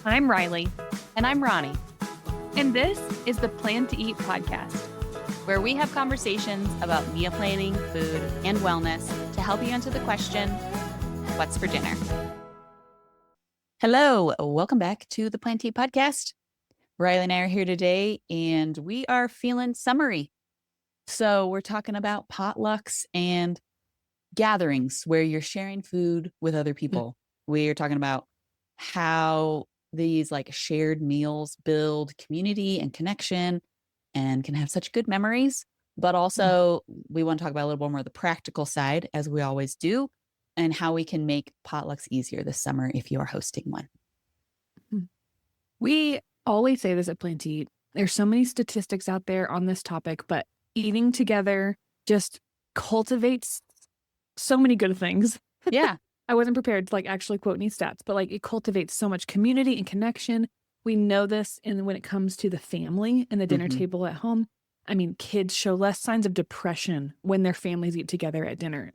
I'm Riley. And I'm Ronnie, And this is the Plan to Eat podcast. where we have conversations about meal planning, food, and wellness to help you answer the question, what's for dinner? Hello, welcome back to the Plan to Eat podcast. Riley and I are here today, and we are feeling summery. So we're talking about potlucks and gatherings where you're sharing food with other people. We're talking about how these like shared meals build community and connection and can have such good memories. But also we want to talk about a little more of the practical side, as we always do, and how we can make potlucks easier this summer if you are hosting one. We always say this at Plan to Eat. There's so many statistics out there on this topic, but eating together just cultivates so many good things. Yeah. I wasn't prepared to actually quote any stats, but it cultivates so much community and connection. We know this when it comes to the family and the dinner table at home. I mean, kids show less signs of depression when their families eat together at dinner.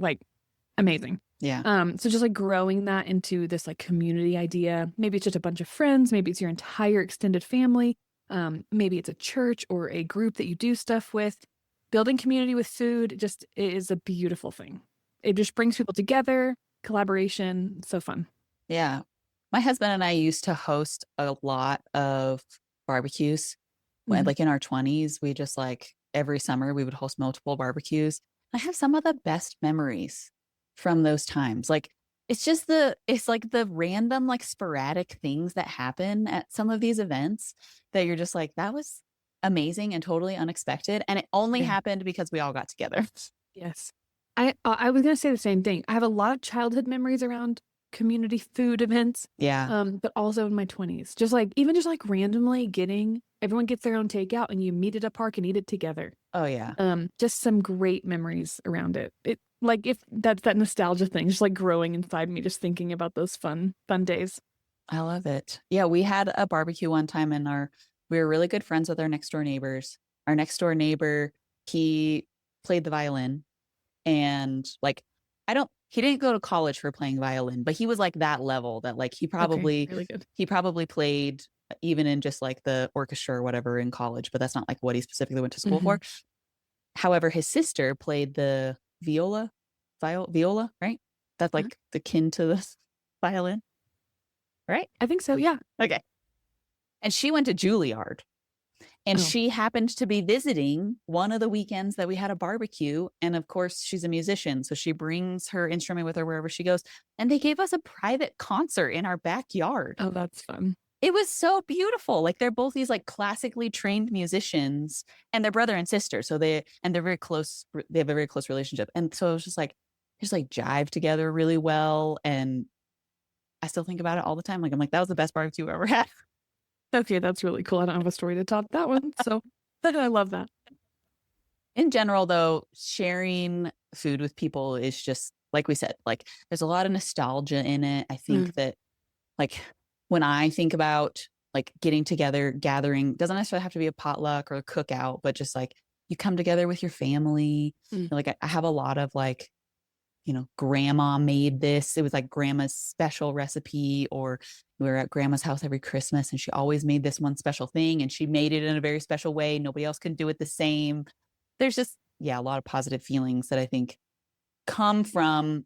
Amazing. Yeah. So just growing that into this community idea. Maybe it's just a bunch of friends. Maybe it's your entire extended family. Maybe it's a church or a group that you do stuff with. Building community with food just is a beautiful thing. It just brings people together. Collaboration, so fun. Yeah. My husband and I used to host a lot of barbecues. When in our 20s, we just every summer we would host multiple barbecues. I have some of the best memories from those times. It's the random sporadic things that happen at some of these events that you're just that was amazing and totally unexpected. And it only happened because we all got together. Yes. I was going to say the same thing. I have a lot of childhood memories around community food events. Yeah. But also in my 20s, even randomly everyone gets their own takeout and you meet at a park and eat it together. Oh yeah. Just some great memories around it. If that's that nostalgia thing, just growing inside me, just thinking about those fun days. I love it. Yeah. We had a barbecue one time and we were really good friends with our next door neighbors. Our next door neighbor, he played the violin. And he didn't go to college for playing violin, but he was that level that he probably, really good. He probably played even in just the orchestra or whatever in college, but that's not what he specifically went to school for. However, his sister played the viola, right? That's the kin to the violin, right? I think so. Yeah. Okay. And she went to Juilliard. And she happened to be visiting one of the weekends that we had a barbecue. And of course, she's a musician. So she brings her instrument with her wherever she goes. And they gave us a private concert in our backyard. Oh, that's fun. It was so beautiful. They're both these classically trained musicians, and they're brother and sister. So they're very close. They have a very close relationship. And so it was just jive together really well. And I still think about it all the time. I'm that was the best barbecue I ever had. Okay, that's really cool. I don't have a story to top that one. So I love that. In general, though, sharing food with people is just, like we said, there's a lot of nostalgia in it. I think that when I think about getting together, gathering, doesn't necessarily have to be a potluck or a cookout, but just you come together with your family. I have a lot of grandma made this. It was grandma's special recipe, or we were at grandma's house every Christmas and she always made this one special thing and she made it in a very special way. Nobody else can do it the same. There's just, a lot of positive feelings that I think come from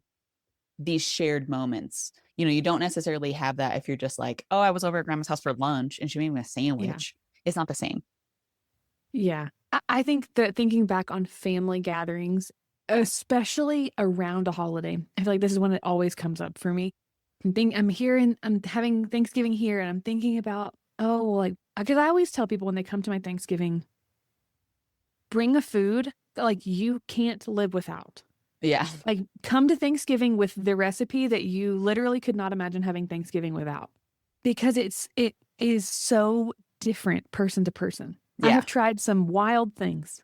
these shared moments. You don't necessarily have that if you're just oh, I was over at grandma's house for lunch and she made me a sandwich. Yeah. It's not the same. Yeah. I think that thinking back on family gatherings, especially around a holiday, I feel this is when it always comes up for me. I'm here and I'm having Thanksgiving here and I'm thinking about, because I always tell people when they come to my Thanksgiving, bring a food that you can't live without. Yeah. Come to Thanksgiving with the recipe that you literally could not imagine having Thanksgiving without, because it is so different person to person. Yeah. I have tried some wild things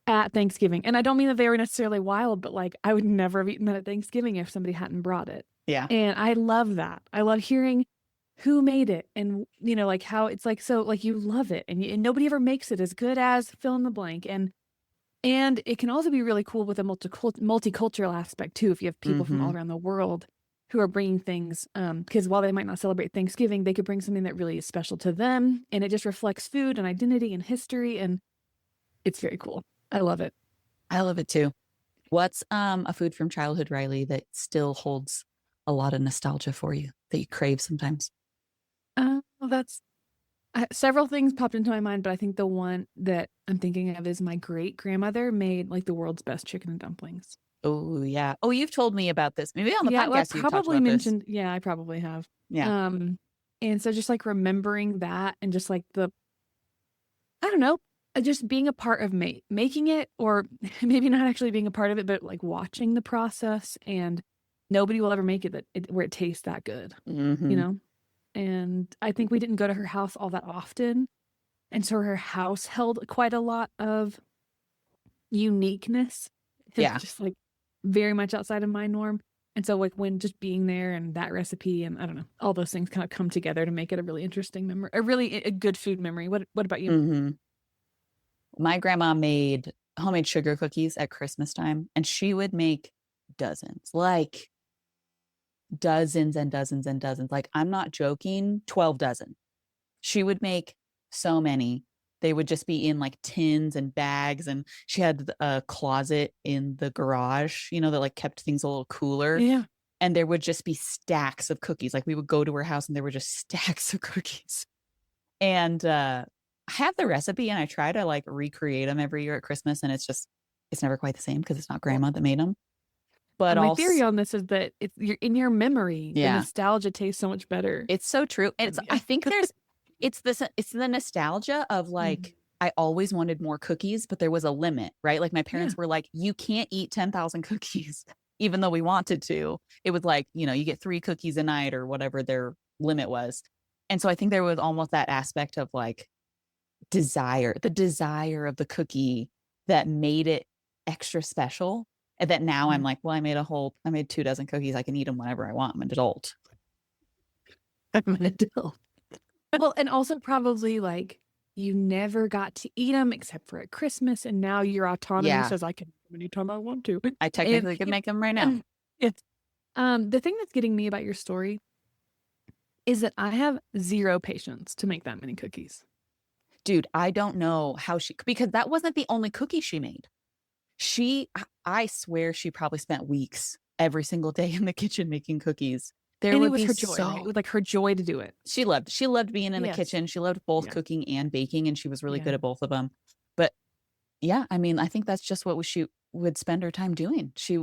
at Thanksgiving, and I don't mean that they were necessarily wild, but I would never have eaten that at Thanksgiving if somebody hadn't brought it. Yeah. And I love that. I love hearing who made it and, how it's so you love it and nobody ever makes it as good as fill in the blank. And it can also be really cool with a multicultural aspect too. If you have people from all around the world who are bringing things, because while they might not celebrate Thanksgiving, they could bring something that really is special to them, and it just reflects food and identity and history, and it's very cool. I love it. I love it too. What's a food from childhood, Riley, that still holds a lot of nostalgia for you that you crave sometimes? Well, that's several things popped into my mind, but I think the one that I'm thinking of is my great grandmother made like the world's best chicken and dumplings. Oh, yeah. Oh, you've told me about this. Maybe on the Yeah, well, podcast you've talked about this. yeah, I probably have. Yeah. And so just like remembering that and just like I don't know, just being a part of making it, or maybe not actually being a part of it, but like watching the process, and nobody will ever make where it tastes that good, you Mm-hmm. know? And I think we didn't go to her house all that often. And so her house held quite a lot of uniqueness. It's Yeah. just like very much outside of my norm. And so like when just being there and that recipe and I don't know, all those things kind of come together to make it a really interesting memory, a good food memory. What about you? Mm-hmm. My grandma made homemade sugar cookies at Christmas time, and she would make dozens, like dozens and dozens and dozens. Like, I'm not joking, 12 dozen. She would make so many. They would just be in like tins and bags. And she had a closet in the garage, that like kept things a little cooler. Yeah. And there would just be stacks of cookies. Like, we would go to her house and there were just stacks of cookies. And I have the recipe and I try to like recreate them every year at Christmas. And it's never quite the same because it's not grandma that made them. But My also, theory on this is that you're in your memory. The yeah, nostalgia tastes so much better. it's so true. And I think it's the nostalgia of like, I always wanted more cookies, but there was a limit, right? Like my parents were like, you can't eat 10,000 cookies, even though we wanted to. It was like, you get 3 cookies a night or whatever their limit was. And so I think there was almost that aspect of like the desire of the cookie that made it extra special. And that now I'm like, well, I made 2 dozen cookies. I can eat them whenever I want. I'm an adult. I'm an adult. Well, and also probably like you never got to eat them except for at Christmas, and now your autonomy says I can eat them anytime I want to. I technically could make them right now. It's the thing that's getting me about your story is that I have zero patience to make that many cookies. Dude, I don't know how because that wasn't the only cookie she made. I swear she probably spent weeks every single day in the kitchen making cookies. And it was her joy, right? It was like her joy to do it. She loved being in the kitchen. She loved both cooking and baking, and she was really good at both of them. But yeah, I mean, I think that's just what she would spend her time doing. She,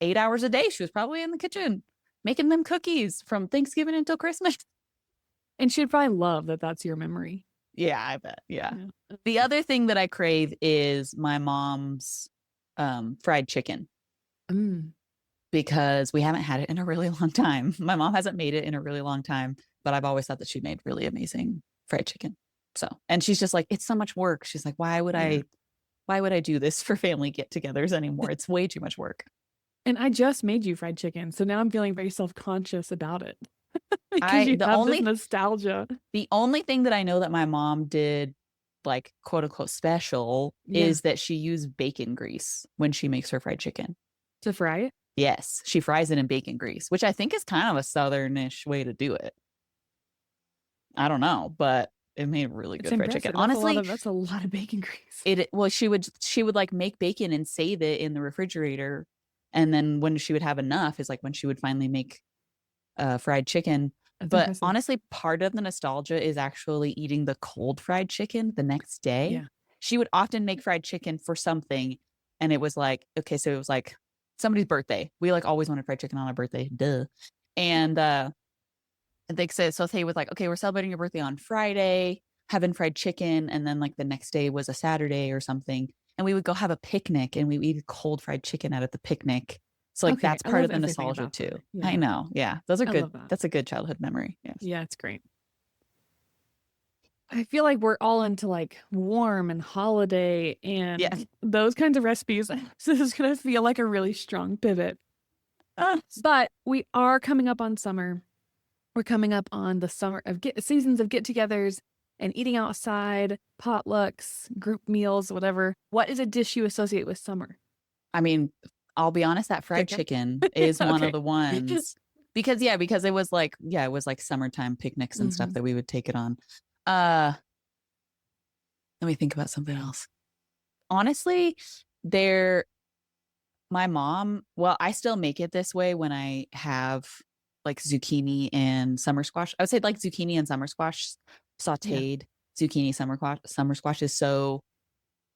8 hours a day, she was probably in the kitchen making them cookies from Thanksgiving until Christmas. And she'd probably love that that's your memory. Yeah, I bet. Yeah. The other thing that I crave is my mom's fried chicken. Because we haven't had it in a really long time. My mom hasn't made it in a really long time, but I've always thought that she made really amazing fried chicken. So, and she's just like, it's so much work. She's like, why would I do this for family get-togethers anymore? It's way too much work. And I just made you fried chicken, so now I'm feeling very self-conscious about it. Because you have this nostalgia. The only thing that I know that my mom did, like quote unquote special, is that she used bacon grease when she makes her fried chicken. To fry it? Yes, she fries it in bacon grease, which I think is kind of a southernish way to do it. I don't know, but it made really good fried chicken. Honestly, that's a lot of bacon grease. She would like make bacon and save it in the refrigerator, and then when she would have enough is like when she would finally make fried chicken. That's impressive. Honestly, part of the nostalgia is actually eating the cold fried chicken the next day. Yeah. She would often make fried chicken for something, and it was like, okay, so it was like somebody's birthday. We like always wanted fried chicken on our birthday. Duh. And they said, so say it was like, okay, we're celebrating your birthday on Friday, having fried chicken. And then like the next day was a Saturday or something. And we would go have a picnic and we would eat cold fried chicken out at the picnic. So like that's part of the nostalgia too. Yeah. I know. Yeah. Those are good. That's a good childhood memory. Yes. Yeah, it's great. I feel like we're all into like warm and holiday and those kinds of recipes. So this is going to feel like a really strong pivot. But we are coming up on summer. We're coming up on the summer of seasons of get-togethers and eating outside, potlucks, group meals, whatever. What is a dish you associate with summer? I mean, I'll be honest, that fried chicken is one of the ones because it was like summertime picnics and stuff Hmm. that we would take it on. Uh, let me think about something else. Honestly, there my mom, well, I still make it this way when I have like zucchini and summer squash. I would say like zucchini and summer squash Yeah. sauteed. Zucchini summer squash is so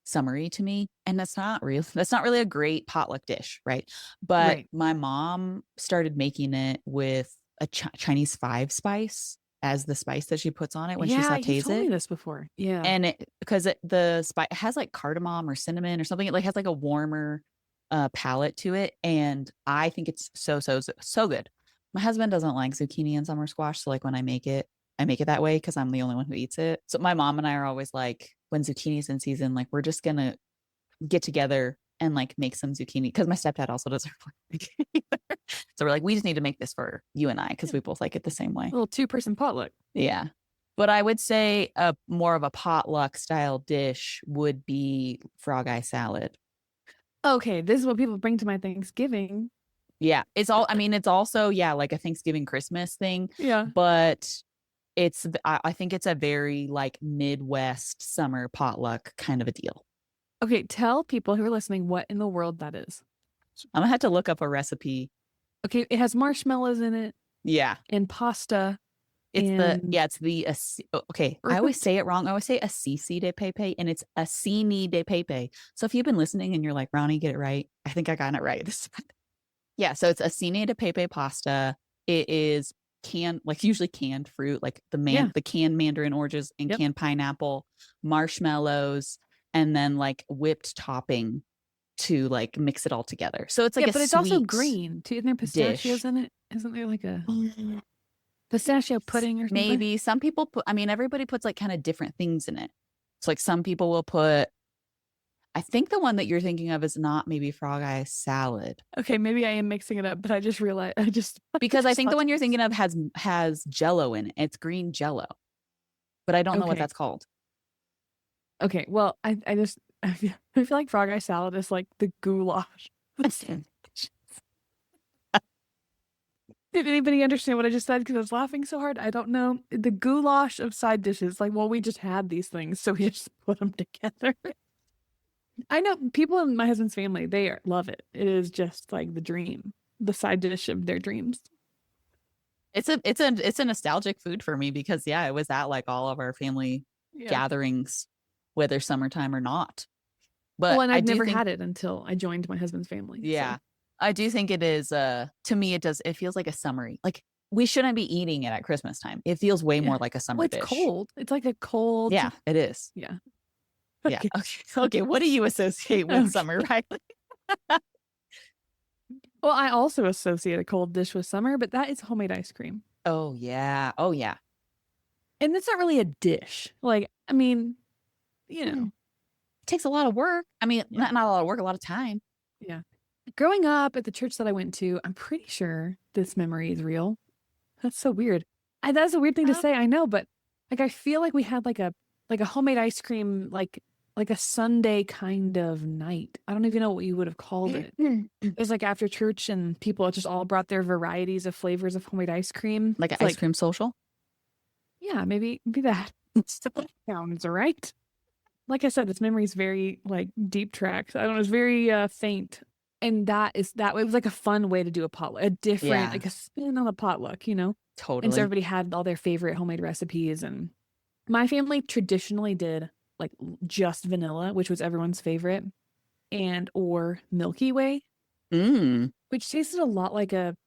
summery to me, and that's not really a great potluck dish, right? But Right. my mom started making it with a Chinese five spice as the spice that she puts on it when she Yeah, you've sautés told me it. this before. Yeah. And the spice has like cardamom or cinnamon or something. It like has like a warmer palate to it, and I think it's so good. My husband doesn't like zucchini and summer squash, so like when I make it that way because I'm the only one who eats it. So my mom and I are always like, when zucchini's in season, like we're just gonna get together and like make some zucchini, because my stepdad also doesn't like either. So we're like, we just need to make this for you and I because Yeah. we both like it the same A way. little two-person potluck. Yeah. But I would say a more of a potluck style dish would be frog eye salad. Okay, this is what people bring to my Thanksgiving. Yeah. I mean, it's also, yeah, like a Thanksgiving Christmas thing, Yeah. but I think it's a very like Midwest summer potluck kind of a deal. Okay, tell people who are listening what in the world that is. I'm gonna have to look up a recipe. Okay, it has marshmallows in it Yeah. and pasta and it's the, okay, I always fruit. say it wrong. I always say assisi de pepe, and it's assini de pepe. So if you've been listening and you're like, Ronnie, get it right, I think I got it right this time. Yeah, so it's assini de pepe pasta. It is canned, like usually canned fruit, like Yeah. the canned mandarin oranges and Yep. canned pineapple, marshmallows, and then like whipped topping to like mix it all together. So it's like Yeah, a but it's also sweet green too. Isn't there pistachios dish. in it? Isn't there like a pistachio pudding or something? Maybe some people put, I mean, everybody puts like kind of different things in it. So like some people will put, I think the one that you're thinking of is not maybe frog eye salad, Okay, maybe I am mixing it up, but I just realized I just I because I just think the thought one you're thinking of has jello in it. It's green jello, but I don't know what okay. that's called. Okay. Well, I just I feel like frog eye salad is like the goulash. Did anybody understand what I just said? Because I was laughing so hard. I don't know. The goulash of side dishes. Like, well, we just had these things, so we just put them together. I know people in my husband's family, love it. It is just like the dream, the side dish of their dreams. It's a nostalgic food for me because yeah, it was at like all of our family Yeah. gatherings, whether summertime or not. Well, But and I I'd do never think, had it until I joined my husband's family. So, yeah, I do think it is, to me it feels like a summery. Like we shouldn't be eating it at Christmas time. It feels way yeah. more like a Well, summer it's dish. cold. It's like a cold, Yeah, it is. yeah. Yeah. Okay. Okay. Okay. What do you associate with summer, Okay. Riley? Well, I also associate a cold dish with summer, but that is homemade ice cream. Oh yeah. Oh yeah. And it's not really a dish. Like, I mean, you Mm. know, It takes a lot of work. I mean, yeah. not a lot of work, a lot of time. Yeah. Growing up at the church that I went to, I'm pretty sure this memory is real. That's so weird. That's a weird thing to Um, say, I know, but like I feel like we had like a homemade ice cream like a Sunday kind of night. I don't even know what you would have called it. It was like after church and people just all brought their varieties of flavors of homemade ice cream. like an It's ice like, cream social. yeah, maybe that sounds right. Like I said, this memory is very like deep tracks. I don't know, it's very faint. And that it was like a fun way to do a potluck, a different, Yeah, like a spin on a potluck, you know? And so totally. everybody had all their favorite homemade recipes. And my family traditionally did like just vanilla, which was everyone's favorite, and or Milky Way, Mm, which tasted a lot like kind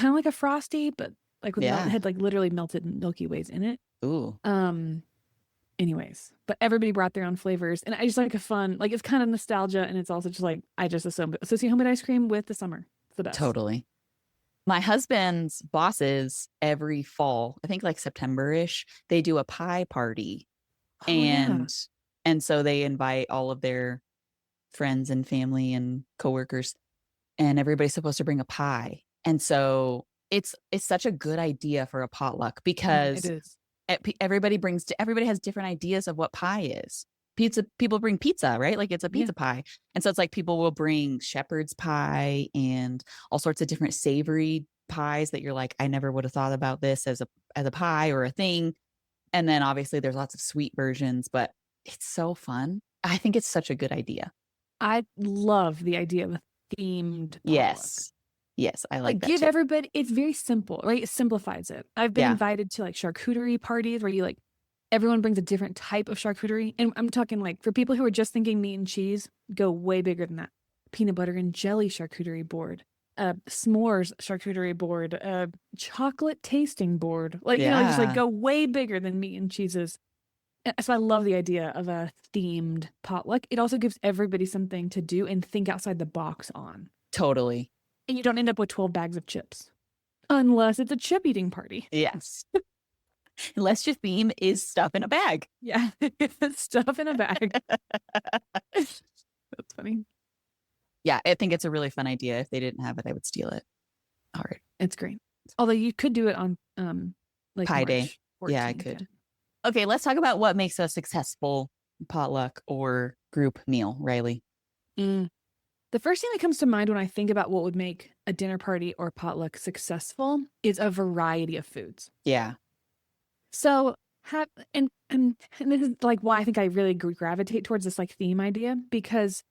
of like a frosty, but like with melt, it yeah. had like literally melted Milky Ways in it. Ooh. Um, anyways, but everybody brought their own flavors, and I just like a fun, like it's kind of nostalgia, and it's also just like I just associate homemade ice cream with the summer. It's the best. Totally. My husband's bosses every fall, I think like September-ish, they do a pie party. Oh yeah. And so they invite all of their friends and family and coworkers, and everybody's supposed to bring a pie. And so it's such a good idea for a potluck Mm, it because is. everybody has different ideas of what pie is. people bring pizza, right? Like it's a Yeah. pizza pie. And so it's like people will bring shepherd's pie and all sorts of different savory pies that you're like, I never would have thought about this as a pie or a thing. And then obviously there's lots of sweet versions, but it's so fun. I think it's such a good idea. I love the idea of a themed potluck. Yes. Yes, I like Like that give too. everybody, it's very simple, right? It simplifies it. I've been Yeah. invited to like charcuterie parties where you like everyone brings a different type of charcuterie. And I'm talking like for people who are just thinking meat and cheese, go way bigger than that. Peanut butter and jelly charcuterie board, s'mores charcuterie board, chocolate tasting board. Like, you know, just like Yeah. go way bigger than meat and cheeses. So I love the idea of a themed potluck. It also gives everybody something to do and think outside the box on. Totally. And you don't end up with 12 bags of chips. Unless it's a chip eating party. Yes. Unless your theme is stuff in a bag. Yeah. Stuff in a bag. That's funny. Yeah, I think it's a really fun idea. If they didn't have it, I would steal it. All right. It's great. Although you could do it on like Pie March day. 14th. Yeah, I could. Okay, let's talk about what makes a successful potluck or group meal, Riley. The first thing that comes to mind when I think about what would make a dinner party or potluck successful is a variety of foods. Yeah. So have and this is like why I think I really gravitate towards this like theme idea, because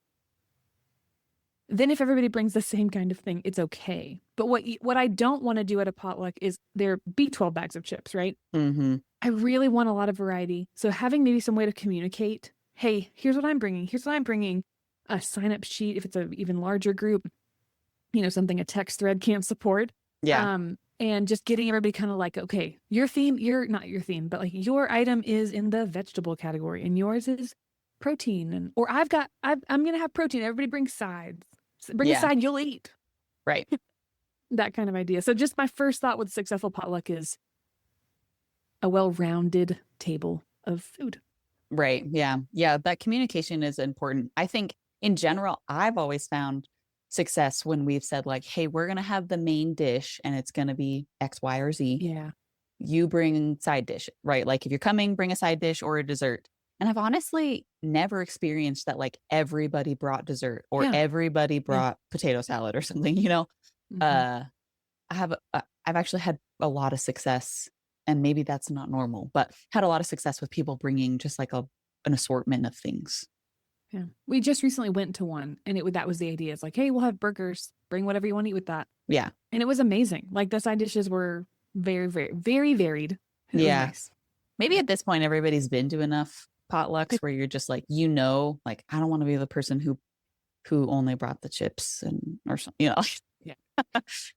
then if everybody brings the same kind of thing, it's okay. But what I don't want to do at a potluck is there be 12 bags of chips, right? Mm-hmm. I really want a lot of variety. So having maybe some way to communicate, hey, here's what I'm bringing. Here's what I'm bringing. A sign-up sheet if it's an even larger group, you know, something a text thread can't support. Yeah. And just getting everybody kind of like, okay, your theme, not your theme, but like your item is in the vegetable category and yours is protein. And or I'm gonna have protein. Everybody brings sides. Bring a side you'll eat. Right. That kind of idea. So just my first thought with successful potluck is a well-rounded table of food. Right. Yeah. Yeah. That communication is important. I think in general, I've always found success when we've said, like, hey, we're going to have the main dish and it's going to be X, Y, or Z. Yeah. You bring side dish, right? Like if you're coming, bring a side dish or a dessert. And I've honestly never experienced that, like everybody brought dessert or everybody brought potato salad or something, you know? I've actually had a lot of success, and maybe that's not normal, but had a lot of success with people bringing just like an assortment of things. Yeah. We just recently went to one and that was the idea. It's like, hey, we'll have burgers, bring whatever you want to eat with that. Yeah. And it was amazing. Like the side dishes were very, very, very varied. It was nice. Maybe at this point, everybody's been to enough potlucks where you're just like, you know, like, I don't want to be the person who only brought the chips or something, you know. Yeah.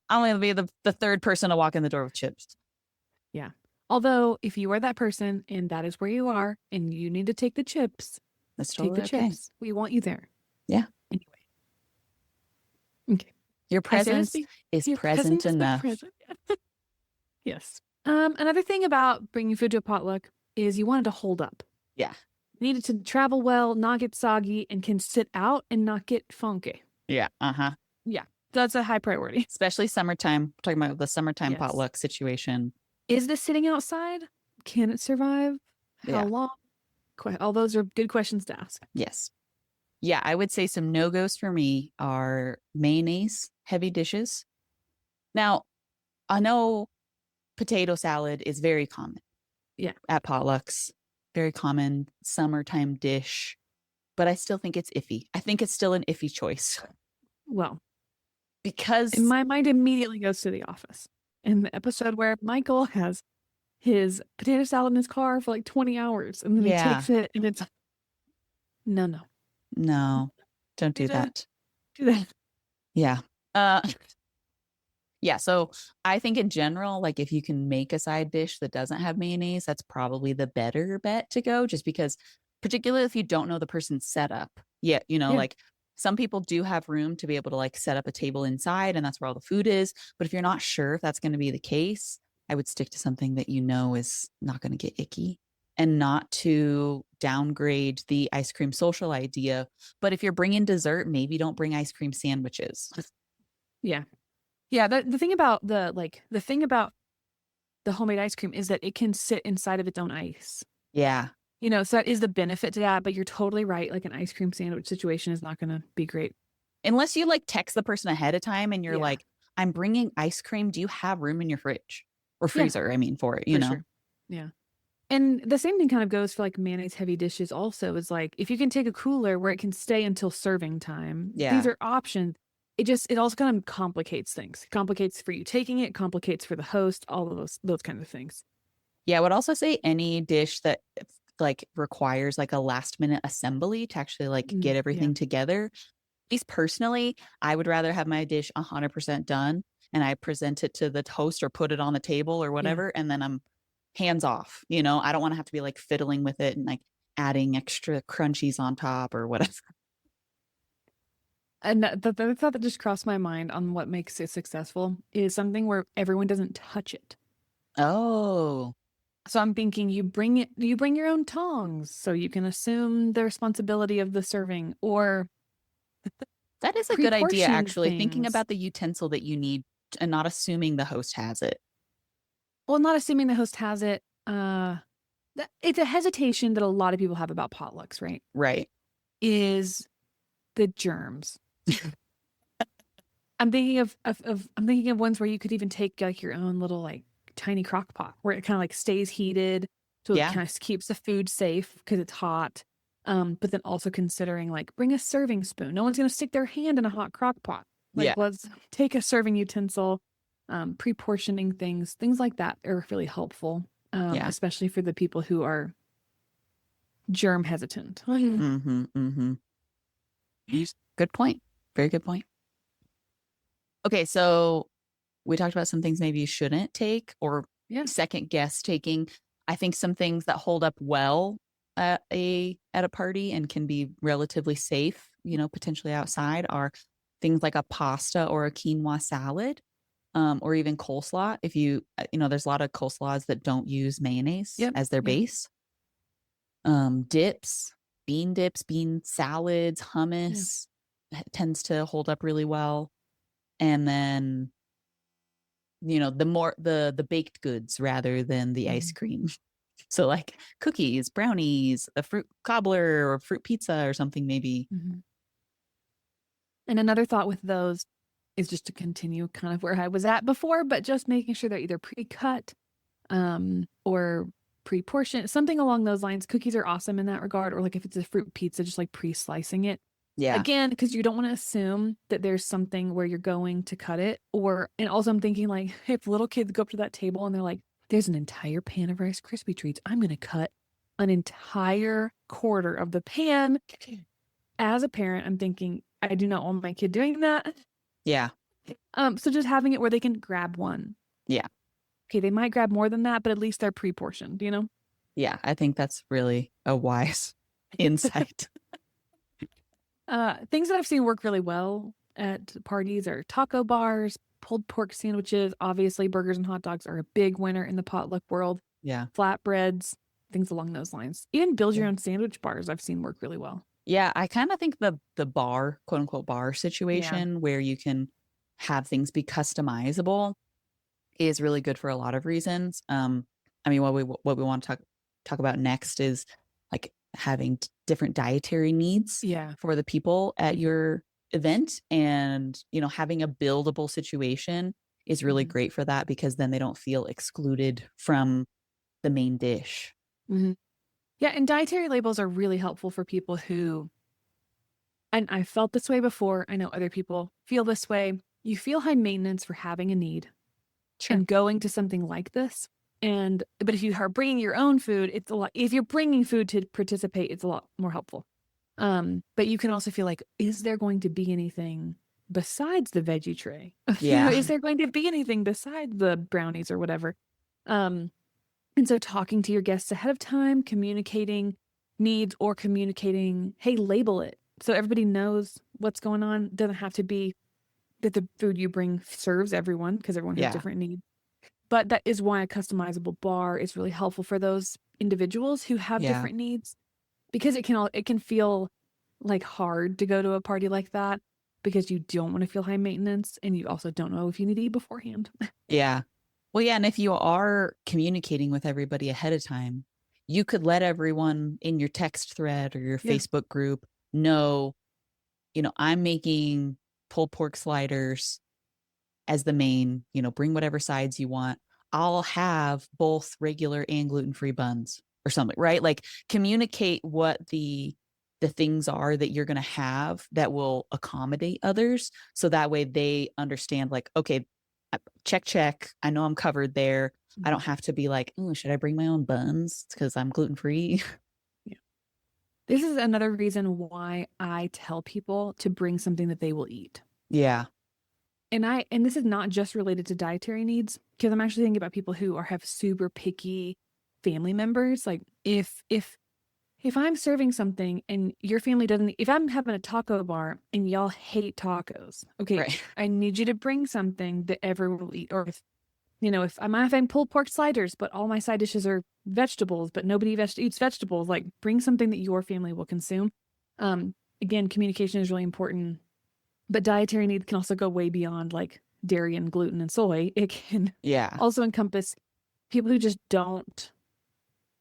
I want to be the third person to walk in the door with chips. Yeah. Although if you are that person and that is where you are and you need to take the chips, let's take the chips. We want you there. Yeah. Anyway. Okay. Your presence is present enough. Yes. Another thing about bringing food to a potluck is you want it to hold up. Yeah. You need it to travel well, not get soggy, and can sit out and not get funky. Yeah. Uh-huh. Yeah. That's a high priority. Especially summertime. We're talking about the summertime potluck situation. Is this sitting outside? Can it survive? How long? All those are good questions to ask. Yes. Yeah, I would say some no-goes for me are mayonnaise, heavy dishes. Now, I know potato salad is very common. Yeah. At potlucks. Very common summertime dish. But I still think it's iffy. I think it's still an iffy choice. Well, because my mind immediately goes to The Office. In the episode where Michael has his potato salad in his car for like 20 hours and then he takes it and it's no, don't do that. Do that. Yeah. Yeah. So I think in general, like if you can make a side dish that doesn't have mayonnaise, that's probably the better bet to go, just because particularly if you don't know the person's setup. Yeah. You know, like some people do have room to be able to like set up a table inside and that's where all the food is. But if you're not sure if that's going to be the case, I would stick to something that you know is not going to get icky, and not to downgrade the ice cream social idea. But if you're bringing dessert, maybe don't bring ice cream sandwiches. Yeah. Yeah. The thing about the homemade ice cream is that it can sit inside of its own ice. Yeah. So that is the benefit to that, but you're totally right. Like an ice cream sandwich situation is not going to be great. Unless you like text the person ahead of time and you're Yeah. like, I'm bringing ice cream. Do you have room in your fridge or Yeah, freezer? I mean, for it, for sure. Yeah. And the same thing kind of goes for like mayonnaise heavy dishes also is like if you can take a cooler where it can stay until serving time, these Yeah. are options. It also kind of complicates things. Complicates for you taking it, complicates for the host, all of those kinds of things. Yeah. I would also say any dish that like requires like a last minute assembly to actually like get Yeah. everything together. At least personally, I would rather have my dish 100% done and I present it to the host or put it on the table or Yeah. whatever. And then I'm hands off. I don't want to have to be like fiddling with it and like adding extra crunchies on top or whatever. And the thought that just crossed my mind on what makes it successful is something where everyone doesn't touch it. Oh, So I'm thinking you bring your own tongs so you can assume the responsibility of the serving or that is a good idea, pre-portion actually. Thinking things. about the utensil that you need and not assuming the host has it. Well, not assuming the host has it. It's a hesitation that a lot of people have about potlucks, right? Right. Is the germs. I'm thinking of ones where you could even take like your own little like tiny crock pot where it kind of like stays heated so it Yeah. kind of keeps the food safe because it's hot. But then also considering like bring a serving spoon. No one's gonna stick their hand in a hot crock pot. Like Yeah. let's take a serving utensil, pre-portioning things like that are really helpful. Yeah. Especially for the people who are germ hesitant. Mm-hmm. Mm-hmm. Good point. Very good point. Okay, so we talked about some things maybe you shouldn't take or Yeah. second guess taking. I think some things that hold up well at a party and can be relatively safe, potentially outside are things like a pasta or a quinoa salad, or even coleslaw. If there's a lot of coleslaws that don't use mayonnaise Yep. as their Yep. base. Dips, bean salads, Yeah. hummus tends to hold up really well. And then the baked goods rather than the ice Mhm. cream. So like cookies, brownies, a fruit cobbler or fruit pizza or something maybe. Mhm. And another thought with those is just to continue kind of where I was at before, but just making sure they're either pre-cut, or pre-portioned, something along those lines. Cookies are awesome in that regard, or like if it's a fruit pizza, just like pre-slicing it. Yeah. Again, because you don't want to assume that there's something where you're going to cut it. And also I'm thinking like, hey, if little kids go up to that table and they're like, there's an entire pan of Rice Krispie treats, I'm going to cut an entire quarter of the pan. As a parent, I'm thinking, I do not want my kid doing that. Yeah. So just having it where they can grab one. Yeah. Okay, they might grab more than that, but at least they're pre-portioned, you know? Yeah. I think that's really a wise insight. Things that I've seen work really well at parties are taco bars, pulled pork sandwiches. Obviously, burgers and hot dogs are a big winner in the potluck world. Yeah. Flatbreads, things along those lines. Even build your Yeah. own sandwich bars I've seen work really well. Yeah, I kind of think the bar, quote unquote bar situation where you can have things be customizable is really good for a lot of reasons. I mean, what we want to talk about next is like having different dietary needs Yeah. for the people at your event, and having a buildable situation is really Mhm. great for that because then they don't feel excluded from the main dish. Mhm. Yeah, and dietary labels are really helpful for people who, and I felt this way before. I know other people feel this way. You feel high maintenance for having a need Sure. and going to something like this. But if you are bringing your own food, it's a lot. If you're bringing food to participate, it's a lot more helpful. But you can also feel like, is there going to be anything besides the veggie tray? Yeah. Is there going to be anything besides the brownies or whatever? And so talking to your guests ahead of time, communicating needs or communicating, hey, label it so everybody knows what's going on. Doesn't have to be that the food you bring serves everyone because everyone has Yeah. different needs. But that is why a customizable bar is really helpful for those individuals who have Yeah. different needs, because it can feel like hard to go to a party like that because you don't want to feel high maintenance and you also don't know if you need to eat beforehand. Yeah. Well, yeah. And if you are communicating with everybody ahead of time, you could let everyone in your text thread or your Yeah. Facebook group know, I'm making pulled pork sliders as the main, bring whatever sides you want. I'll have both regular and gluten-free buns or something, right? Like communicate what the things are that you're going to have that will accommodate others. So that way they understand like, okay, check. I know I'm covered there. I Mhm. don't have to be like, oh, should I bring my own buns because I'm gluten-free? Yeah. This is another reason why I tell people to bring something that they will eat. Yeah. And this is not just related to dietary needs, because I'm actually thinking about people who have super picky family members. Like if I'm serving something and your family doesn't, if I'm having a taco bar and y'all hate tacos, okay, Right. I need you to bring something that everyone will eat. Or if I'm having pulled pork sliders, but all my side dishes are vegetables, but nobody eats vegetables, like bring something that your family will consume. Again, communication is really important, but dietary needs can also go way beyond like dairy and gluten and soy. It can Yeah. also encompass people who just don't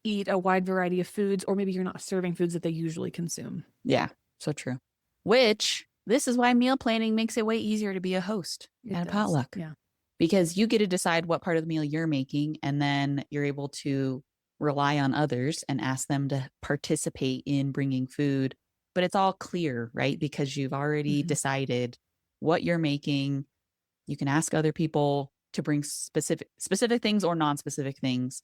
eat a wide variety of foods, or maybe you're not serving foods that they usually consume. Yeah. So true. Which this is why meal planning makes it way easier to be a host It at a does. potluck Yeah. because you get to decide what part of the meal you're making and then you're able to rely on others and ask them to participate in bringing food. But it's all clear, right? Because you've already Mhm. decided what you're making. You can ask other people to bring specific things or non-specific things.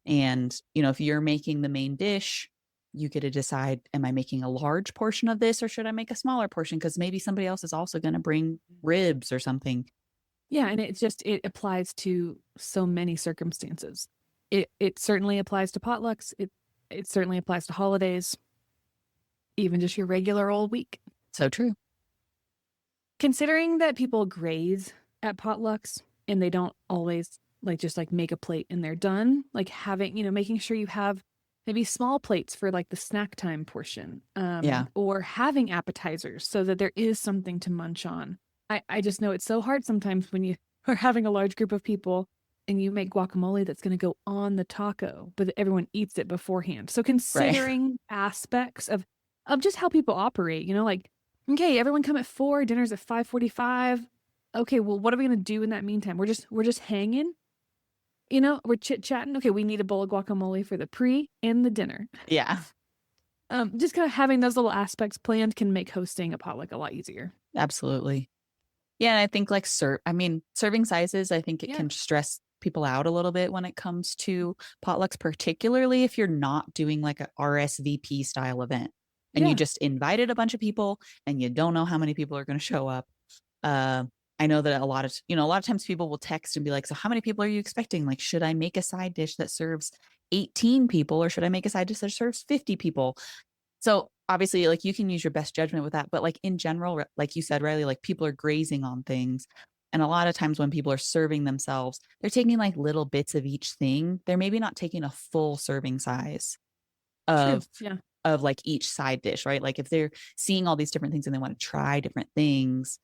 And, if you're making the main dish, you get to decide, am I making a large portion of this or should I make a smaller portion? Because maybe somebody else is also going to bring ribs or something. Yeah, and it applies to so many circumstances. It certainly applies to potlucks. It certainly applies to holidays, even just your regular old week. So true. Considering that people graze at potlucks and they don't always like just like make a plate and they're done, like having, making sure you have maybe small plates for like the snack time portion, Yeah. or having appetizers so that there is something to munch on. I just know it's so hard sometimes when you are having a large group of people and you make guacamole that's going to go on the taco, but everyone eats it beforehand. So Right. considering aspects of just how people operate, like, okay, everyone come at 4, dinner's at 5:45. Okay, well, what are we gonna do in that meantime? We're just hanging, we're chit-chatting. Okay, we need a bowl of guacamole for the pre and the dinner. Yeah. Just kind of having those little aspects planned can make hosting a potluck a lot easier. Absolutely. Yeah. And I think like serving sizes, I think it Yeah. can stress people out a little bit when it comes to potlucks, particularly if you're not doing like a RSVP style event and you Yeah. just invited a bunch of people and you don't know how many people are going to show up. Uh, I know that a lot of times people will text and be like, so how many people are you expecting? Like, should I make a side dish that serves 18 people or should I make a side dish that serves 50 people? So obviously, like you can use your best judgment with that. But like in general, like you said, Riley, like people are grazing on things. And a lot of times when people are serving themselves, they're taking like little bits of each thing. They're maybe not taking a full serving size True. of Yeah. like each side dish, right? Like if they're seeing all these different things and they want to try different things,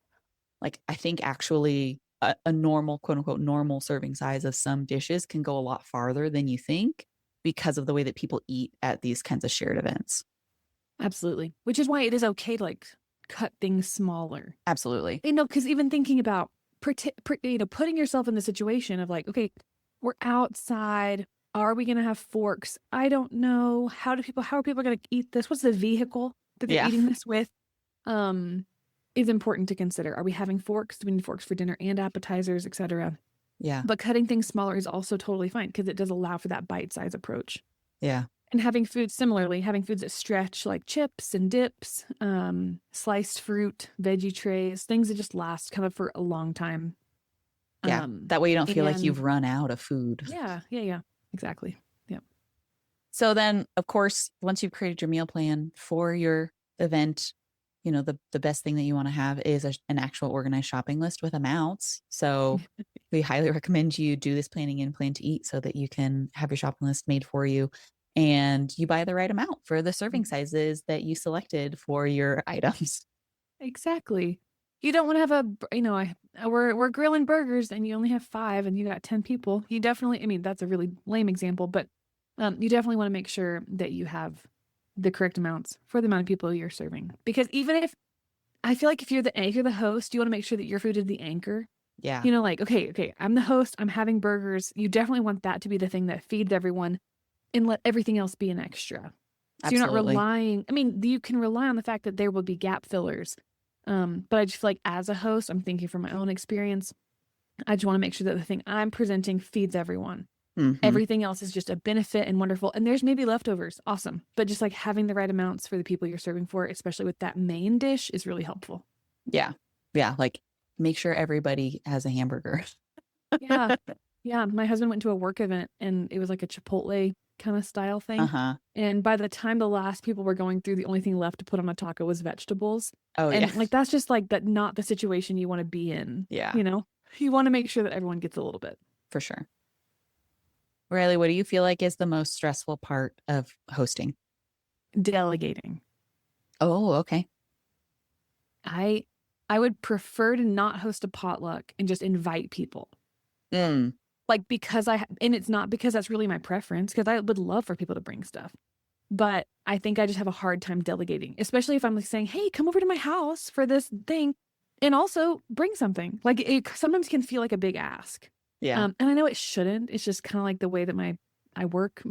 like I think actually a normal, quote unquote, normal serving size of some dishes can go a lot farther than you think because of the way that people eat at these kinds of shared events. Absolutely. Which is why it is okay to like cut things smaller. Absolutely. Because even thinking about putting yourself in the situation of like, okay, we're outside. Are we going to have forks? I don't know. How are people going to eat this? What's the vehicle that they're Yeah. eating this with? Um, is important to consider. Are we having forks? Do we need forks for dinner and appetizers, etc.? Yeah. But cutting things smaller is also totally fine because it does allow for that bite size approach. Yeah. And having foods that stretch like chips and dips, sliced fruit, veggie trays, things that just last kind of for a long time. Yeah. Um, That way you don't feel like you've and run out of food. yeah, exactly. Yep. So then, of course, once you've created your meal plan for your event, the best thing that you want to have is an actual organized shopping list with amounts. So we highly recommend you do this planning and plan to eat so that you can have your shopping list made for you and you buy the right amount for the serving sizes that you selected for your items. Exactly. You don't want to have we're grilling burgers and you only have 5 and you got 10 people. You definitely, I mean, that's a really lame example, but You definitely want to make sure that you have the correct amounts for the amount of people you're serving. Because even if I feel like if you're the host, you want to make sure that your food is the anchor. Yeah, You know, like, okay, I'm the host, I'm having burgers. You definitely want that to be the thing that feeds everyone and let everything else be an extra. So you're not absolutely. relying, I mean, you can rely on the fact that there will be gap fillers. But I just feel like as a host, I'm thinking from my own experience, I just want to make sure that the thing I'm presenting feeds everyone. Hmm. Everything else is just a benefit and wonderful. And there's maybe leftovers. Awesome. But just like having the right amounts for the people you're serving for, especially with that main dish, is really helpful. Yeah. Yeah. Like make sure everybody has a hamburger. Yeah. Yeah. My husband went to a work event and it was like a Chipotle kind of style thing. Uh-huh. And by the time the last people were going through, the only thing left to put on a taco was vegetables. Oh yeah. And like that's just like that not the situation you want to be in, Yeah, you know? You want to make sure that everyone gets a little bit. for sure. Riley, what do you feel like is the most stressful part of hosting? Delegating. Oh, okay. I I would prefer to not host a potluck and just invite people. Mm, Like because and it's not because that's really my preference because I would love for people to bring stuff. But I think I just have a hard time delegating, especially if I'm like saying, "Hey, come over to my house for this thing and also bring something." Like it sometimes can feel like a big ask. yeah. And I know it shouldn't. It's just kind of like the way that my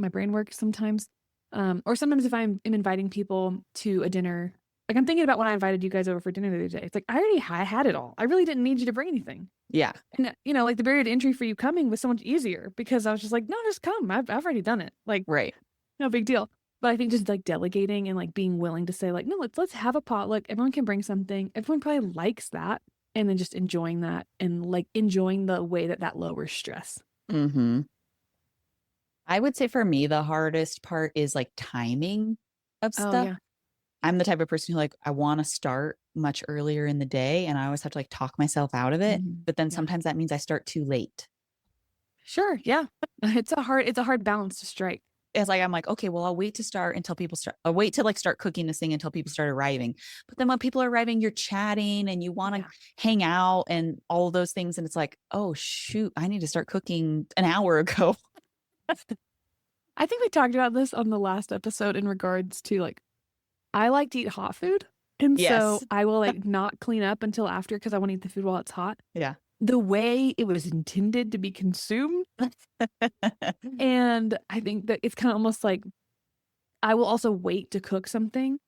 brain works sometimes. Or sometimes if I'm inviting people to a dinner, like I'm thinking about when I invited you guys over for dinner the other day. It's like I already had it all. I really didn't need you to bring anything. Yeah. And you know, like the barrier to entry for you coming was so much easier because I was just like, no, just come. I've already done it. Like, Right. no big deal. But I think just like delegating and like being willing to say like, no, let's have a potluck. Everyone can bring something. Everyone probably likes that, and then just enjoying that and like enjoying the way that that lowers stress. Hmm. I would say for me, the hardest part is like timing of Oh stuff. yeah. I'm the type of person who like I want to start much earlier in the day and I always have to like talk myself out of it. Mhm. But then Yeah. sometimes that means I start too late. Sure. Yeah. It's a hard balance to strike. It's like I'm like, okay, well, I'll wait to start until people start. I'll wait to like start cooking this thing until people start arriving. But then when people are arriving, you're chatting and you want to Yeah. hang out and all of those things. And it's like, oh shoot, I need to start cooking an hour ago. I think we talked about this on the last episode in regards to like I like to eat hot food. And so Yes. I will like not clean up until after because I want to eat the food while it's hot. Yeah. The way it was intended to be consumed. And I think that it's kind of almost like I will also wait to cook something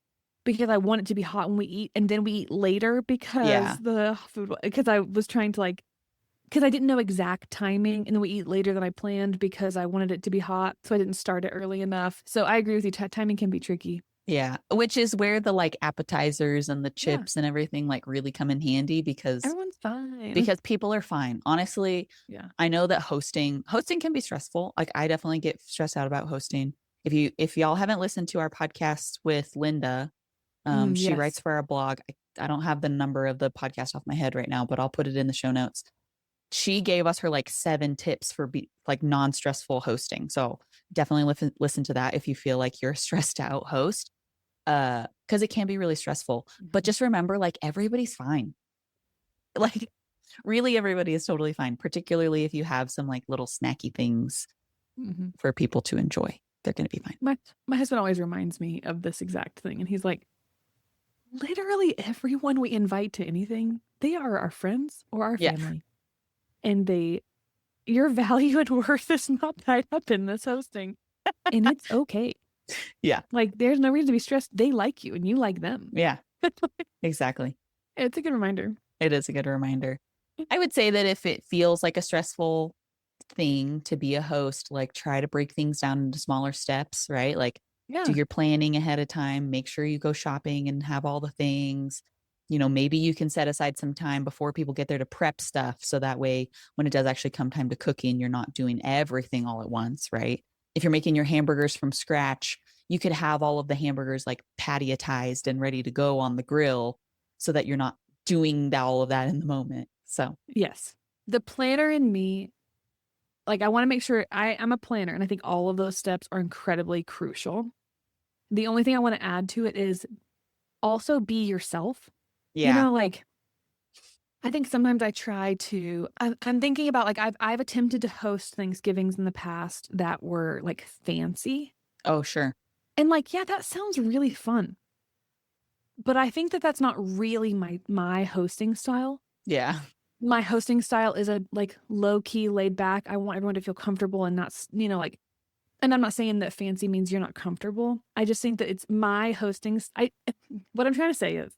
because I want it to be hot when we eat, and then we eat later Yeah. because because I was trying to like, because I didn't know exact timing, and then we eat later than I planned because I wanted it to be hot, so I didn't start it early enough. So I agree with you. Timing can be tricky. Yeah. Which is where the like appetizers and the Yeah, chips and everything like really come in handy everyone's fine. because people are fine. Honestly, Yeah. I know that hosting can be stressful. Like I definitely get stressed out about hosting. If y'all haven't listened to our podcast with Linda, she writes Yes. for our blog. I don't have the number of the podcast off my head right now, but I'll put it in the show notes. She gave us her like 7 tips for like non-stressful hosting. So definitely listen to that if you feel like you're a stressed out host. Because it can be really stressful. But Mhm. just remember, like everybody's fine. Like really everybody is totally fine, particularly if you have some like little snacky things Mhm. for people to enjoy. They're gonna be fine. My husband always reminds me of this exact thing, and he's like, literally everyone we invite to anything, they are our friends or our Yeah. family, and your value and worth is not tied up in this hosting, and it's okay. Yeah. Like, there's no reason to be stressed. They like you and you like them. Yeah. Exactly. It's a good reminder. It is a good reminder. I would say that if it feels like a stressful thing to be a host, like try to break things down into smaller steps, right? Like do Yeah. your planning ahead of time, make sure you go shopping and have all the things. Maybe you can set aside some time before people get there to prep stuff. So that way, when it does actually come time to cooking, you're not doing everything all at once, right? If you're making your hamburgers from scratch, you could have all of the hamburgers like pattyatized and ready to go on the grill so that you're not doing all of that in the moment. So, Yes. The planner in me, like, I want to make sure I'm a planner, and I think all of those steps are incredibly crucial. The only thing I want to add to it is also be yourself. You yeah. know, like I think sometimes I try to. I'm thinking about like I've attempted to host Thanksgivings in the past that were like fancy, Oh, sure. and like yeah, that sounds really fun. But I think that that's not really my hosting style. Yeah. My hosting style is a like low key, laid back. I want everyone to feel comfortable and not like. And I'm not saying that fancy means you're not comfortable. I just think that it's my hosting. I what I'm trying to say is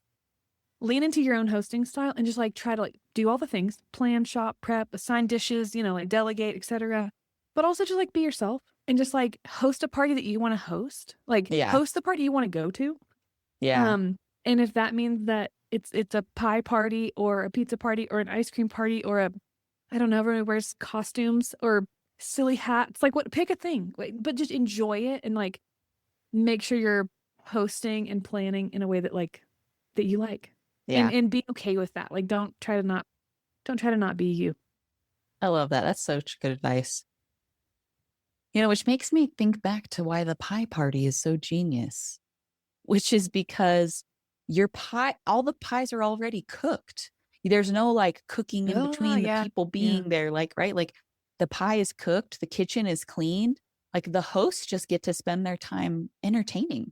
lean into your own hosting style and just like try to like do all the things, plan, shop, prep, assign dishes, like delegate, etc. But also just like be yourself and just like host a party that you want to host. Like Yeah. host the party you want to go to. Yeah. And if that means that it's a pie party or a pizza party or an ice cream party or a I don't know, everyone wears costumes or silly hats. Like what pick a thing. But just enjoy it and like make sure you're hosting and planning in a way that like that you like. Yeah. And be okay with that. Like don't try to not be you. I love that. That's such good advice. Which makes me think back to why the pie party is so genius, which is because your pie, all the pies are already cooked. There's no like cooking in Oh, between the yeah. people Yeah. being there, like, right? Like the pie is cooked, the kitchen is cleaned. Like the hosts just get to spend their time entertaining.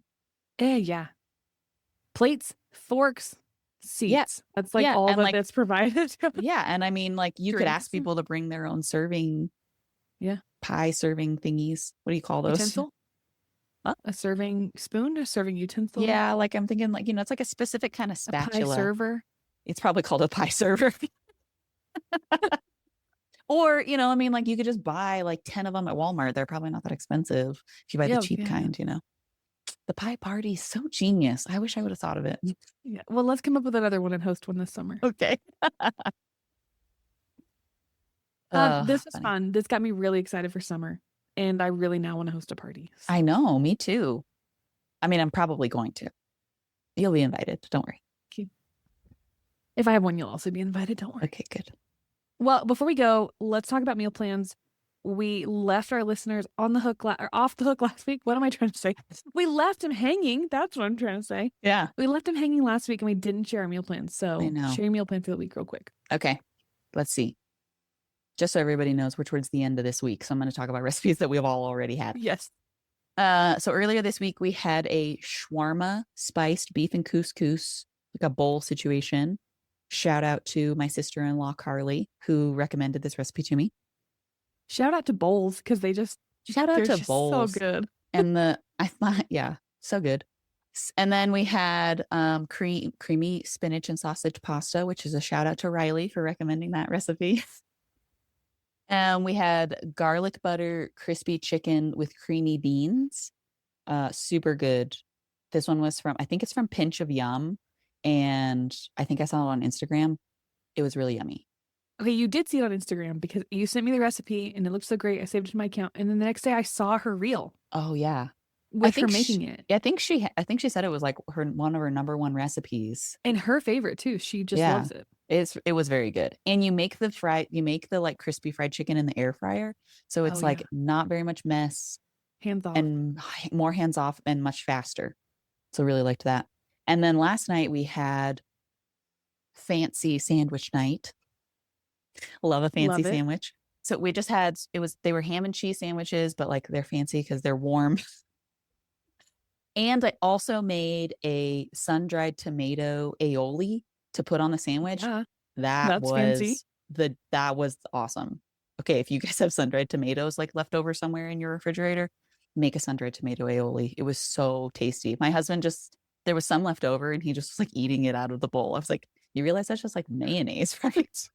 Yeah. Plates, forks, Yeah. seats. That's like Yeah. all And that like, that's provided. yeah. And I mean, like you could ask Drinks. people to bring their own serving, Yeah. pie serving thingies. What do you call those? Utensil? Huh? A serving spoon, a serving utensil, Yeah. Like I'm thinking like, it's like a specific kind of a pie spatula. server. It's probably called a pie server. Or, I mean, like you could just buy like 10 of them at Walmart. They're probably not that expensive if you buy the Yeah, cheap yeah. kind. The pie party is so genius. I wish I would have thought of it. Yeah. Well, let's come up with another one and host one this summer. Okay. Oh, This was funny. fun. This got me really excited for summer, and I really now want to host a party. So. I know, me too. I mean, I'm probably going to. You'll be invited. Don't worry. If I have one, you'll also be invited. Don't worry. Okay, good. Well, before we go, let's talk about meal plans. We left our listeners on the hook or off the hook last week. What am I trying to say? We left them hanging. That's what I'm trying to say. Yeah. We left them hanging last week and we didn't share our meal plans. I So know. share your meal plan for the week real quick. Okay. Let's see. Just so everybody knows, we're towards the end of this week. So I'm going to talk about recipes that we've all already had. Yes. So earlier this week, we had a shawarma spiced beef and couscous, like a bowl situation. Shout out to my sister-in-law, Carly, who recommended this recipe to me. Shout out to bowls because Shout out they're to just bowls. so good. And I thought, yeah, so good. And then we had creamy spinach and sausage pasta, which is a shout out to Riley for recommending that recipe. And we had garlic butter crispy chicken with creamy beans. Super good. This one was I think it's from Pinch of Yum. And I think I saw it on Instagram. It was really yummy. Okay, you did see it on Instagram because you sent me the recipe and it looked so great. I saved it to my account. And then the next day I saw her reel Oh yeah. with her making it. I think she said it was like one of her number one recipes. And her favorite too. She just loves it. It was very good. And you make the like crispy fried chicken in the air fryer. So it's like not very much mess. Hands off. And more hands off and much faster. So really liked that. And then last night we had fancy sandwich night. Love a fancy sandwich. So we just had, they were ham and cheese sandwiches, but like they're fancy because they're warm. And I also made a sun-dried tomato aioli to put on the sandwich. Yeah, That's fancy. That was awesome. Okay, if you guys have sun-dried tomatoes like left over somewhere in your refrigerator, make a sun-dried tomato aioli. It was so tasty. My husband there was some left over and he just was like eating it out of the bowl. I was like, you realize that's just like mayonnaise, right?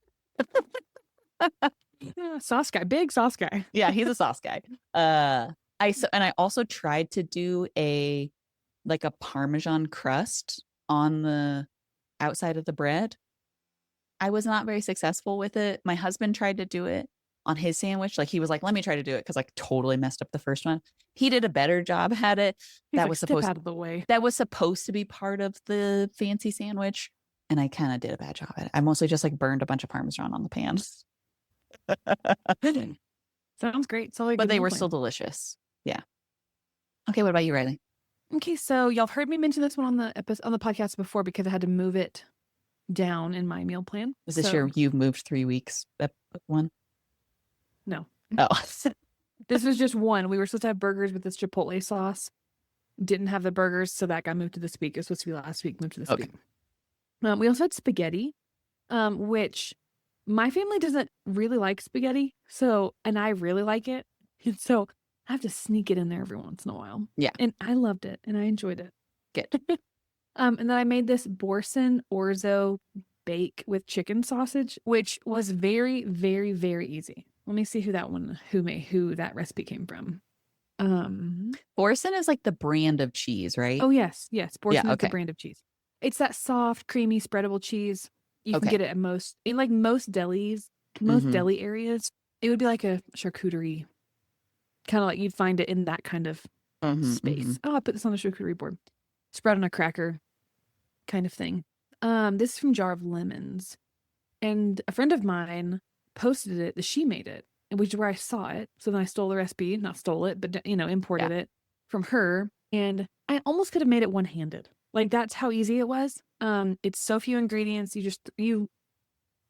Yeah, sauce guy, big sauce guy. Yeah, he's a sauce guy. I also tried to do a Parmesan crust on the outside of the bread. I was not very successful with it. My husband tried to do it on his sandwich. Like he was like, let me try to do it because like totally messed up the first one. He did a better job at it. That was supposed out of the way. That was supposed to be part of the fancy sandwich. And I kind of did a bad job at it. I mostly just like burned a bunch of Parmesan on the pan. Sounds great. So but they were still delicious. Yeah. Okay. What about you, Riley? Okay. So y'all have heard me mention this one on the podcast before because I had to move it down in my meal plan. Was this your you've moved 3 weeks one? No. Oh. This was just one. We were supposed to have burgers with this Chipotle sauce. Didn't have the burgers, so that got moved to this week. It was supposed to be last week, moved to this week. We also had spaghetti, which my family doesn't really like spaghetti, and I really like it. And so I have to sneak it in there every once in a while. Yeah. And I loved it, and I enjoyed it. Good. And then I made this Boursin orzo bake with chicken sausage, which was very, very, very easy. Let me see who that recipe came from. Boursin is like the brand of cheese, right? Oh, yes. Boursin is the okay. brand of cheese. It's that soft, creamy, spreadable cheese. You can Okay. get it at most delis, most deli areas. It would be like a charcuterie, kind of like you'd find it in that kind of space. Oh, I put this on a charcuterie board. Spread on a cracker kind of thing. This is from Jar of Lemons. And a friend of mine posted it that she made it, which is where I saw it. So then I stole the recipe, not stole it, but, imported it from her. And I almost could have made it one-handed. Like, that's how easy it was. It's so few ingredients. And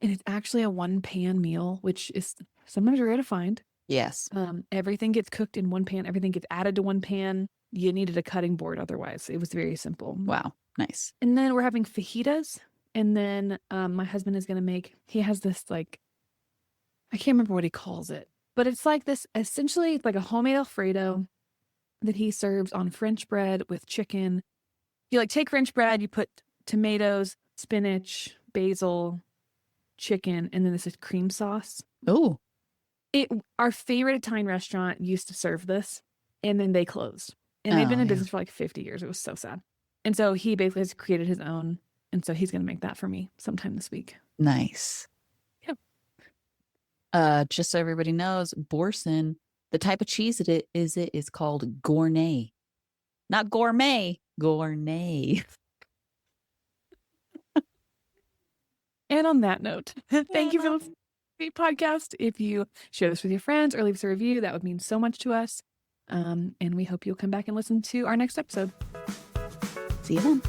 it's actually a one-pan meal, which is sometimes rare to find. Yes. Everything gets cooked in one pan. Everything gets added to one pan. You needed a cutting board otherwise. It was very simple. Wow. Nice. And then we're having fajitas. And then my husband is going to he has this, like, I can't remember what he calls it, but it's like this, essentially like a homemade Alfredo that he serves on French bread with chicken. You take French bread, you put tomatoes, spinach, basil, chicken, and then this is cream sauce. Oh. Our favorite Italian restaurant used to serve this, and then they closed. And they've been in business for like 50 years. It was so sad. And so he basically has created his own. And so he's going to make that for me sometime this week. Nice. Yep. Just so everybody knows, Boursin, the type of cheese it is called Gournay. Not gourmet, Gournay. And on that note, thank you for listening to the podcast. If you share this with your friends or leave us a review, that would mean so much to us. And we hope you'll come back and listen to our next episode. See you then.